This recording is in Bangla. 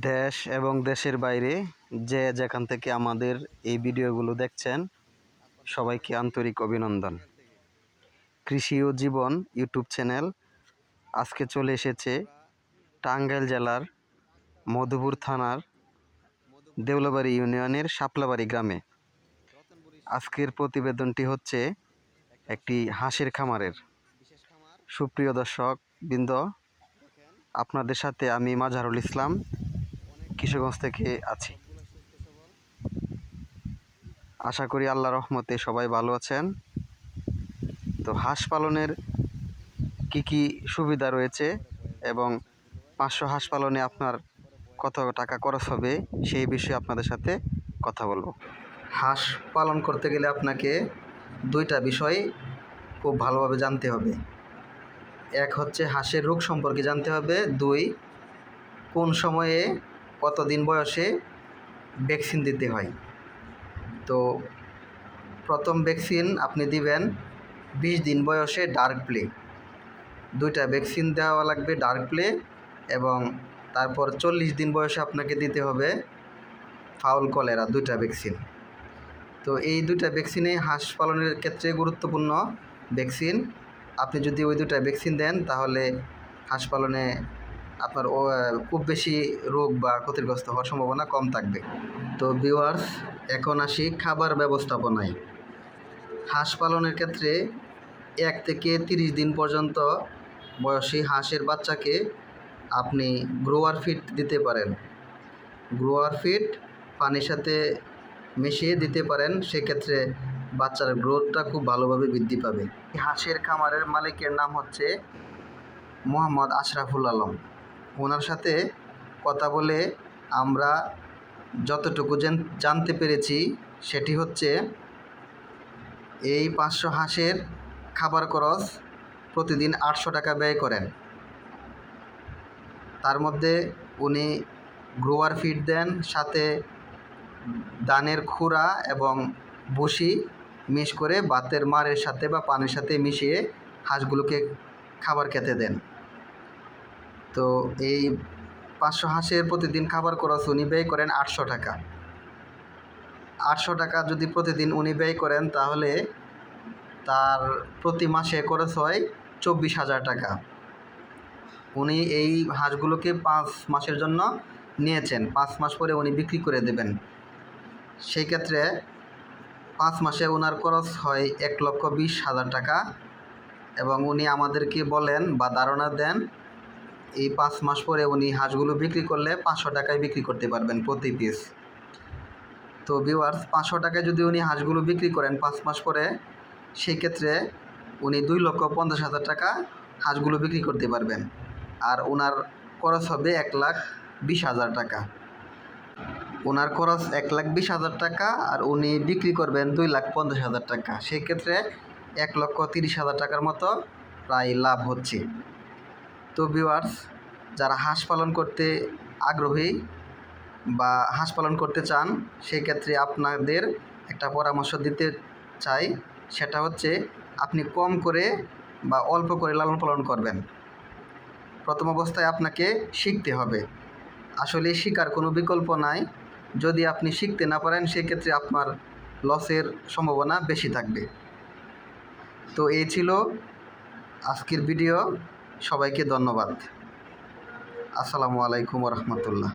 দেশ এবং দেশের বাইরে যে যেখান থেকে আমাদের এই ভিডিওগুলো দেখছেন সবাইকে আন্তরিক অভিনন্দন। কৃষি ও জীবন ইউটিউব চ্যানেল আজকে চলে এসেছে টাঙ্গাইল জেলার মধুপুর থানার দেউলাবাড়ি ইউনিয়নের শাপলাবাড়ি গ্রামে। আজকের প্রতিবেদনটি হচ্ছে একটি হাঁসের খামারের। সুপ্রিয় দর্শক বৃন্দ, আপনাদের সাথে আমি মাজারুল ইসলাম কিশোরগঞ্জ থেকে আছি। আশা করি আল্লাহর রহমতে সবাই ভালো আছেন। তো হাঁস পালনের কি কি সুবিধা রয়েছে এবং 500 হাঁস পালনে আপনার কত টাকা খরচ হবে সেই বিষয়ে আপনাদের সাথে কথা বলবো। হাঁস পালন করতে গেলে আপনাকে দুইটা বিষয় খুব ভালোভাবে জানতে হবে। এক হচ্ছে হাঁসের রোগ সম্পর্কে জানতে হবে, দুই কোন সময়ে কতদিন বয়সে ভ্যাকসিন দিতে হয়। তো প্রথম ভ্যাকসিন আপনি দিবেন 20 দিন বয়সে ডার্ক প্লে, দুইটা ভ্যাকসিন দেওয়া লাগবে ডার্ক প্লে, এবং তারপর 40 দিন বয়সে আপনাকে দিতে হবে ফাউল কলেরা, দুইটা ভ্যাকসিন। তো এই দুইটা ভ্যাকসিনে হাঁস পালনের ক্ষেত্রে গুরুত্বপূর্ণ ভ্যাকসিন। আপনি যদি ওই দুইটা ভ্যাকসিন দেন তাহলে হাঁস পালনে আপনার খুব বেশি রোগ বা ক্ষতিগ্রস্ত হওয়ার সম্ভাবনা কম থাকবে। তো ভিউয়ার্স, এখন আসি খাবার ব্যবস্থাপনায়। হাঁস পালনের ক্ষেত্রে 1 থেকে 30 দিন পর্যন্ত বয়সী হাঁসের বাচ্চাকে আপনি গ্রোয়ার ফিড দিতে পারেন। গ্রোয়ার ফিড পানির সাথে মিশিয়ে দিতে পারেন, সেক্ষেত্রে বাচ্চার গ্রোথটা খুব ভালোভাবে বৃদ্ধি পাবে। হাঁসের খামারের মালিকের নাম হচ্ছে মোহাম্মদ আশরাফুল আলম। ওনার সাথে কথা বলে আমরা যতটুকু জানতে পেরেছি সেটি হচ্ছে এই 500 হাঁসের খাবার খরচ প্রতিদিন 800 টাকা ব্যয় করেন। তার মধ্যে উনি গ্রোয়ার ফিড দেন, সাথে ধানের খুরা এবং ভুসি মিক্স করে ভাতের মাড়ের সাথে বা পানির সাথে মিশিয়ে হাঁসগুলোকে খাবার খেতে দেন। তো এই 500 হাঁসের প্রতিদিন খাবার খরচ উনি ব্যয় করেন 800 টাকা। 800 টাকা যদি প্রতিদিন উনি ব্যয় করেন তাহলে তার প্রতি মাসে খরচ হয় 24,000 টাকা। উনি এই হাঁসগুলোকে 5 মাসের জন্য নিয়েছেন, 5 মাস পরে উনি বিক্রি করে দেবেন। সেই ক্ষেত্রে 5 মাসে ওনার খরচ হয় 1,20,000 টাকা, এবং উনি আমাদেরকে বলেন বা ধারণা দেন এই 5 মাস পরে উনি হাঁসগুলো বিক্রি করলে 500 টাকায় বিক্রি করতে পারবেন প্রতি পিস। তো ভিউয়ার্স, 500 টাকায় যদি উনি হাঁসগুলো বিক্রি করেন 5 মাস পরে, সেই ক্ষেত্রে উনি 2,50,000 টাকা হাঁসগুলো বিক্রি করতে পারবেন, আর ওনার খরচ হবে 1,20,000 টাকা। ওনার খরচ 1,20,000 টাকা আর উনি বিক্রি করবেন 2,50,000 টাকা। সেই ক্ষেত্রে 1,30,000 টাকার মতো প্রায় লাভ হচ্ছে। তো ভিউয়ার্স, যারা হাঁস পালন করতে আগ্রহী বা হাঁস পালন করতে চান, সেক্ষেত্রে আপনাদের একটা পরামর্শ দিতে চাই। সেটা হচ্ছে আপনি কম করে বা অল্প করে লালন পালন করবেন। প্রথম অবস্থায় আপনাকে শিখতে হবে। আসলে শেখার কোনো বিকল্প নাই। যদি আপনি শিখতে না পারেন সেক্ষেত্রে আপনার লসের সম্ভাবনা বেশি থাকবে। তো এই ছিল আজকের ভিডিও। সবাইকে ধন্যবাদ। আসসালামু আলাইকুম ওয়া রাহমাতুল্লাহ।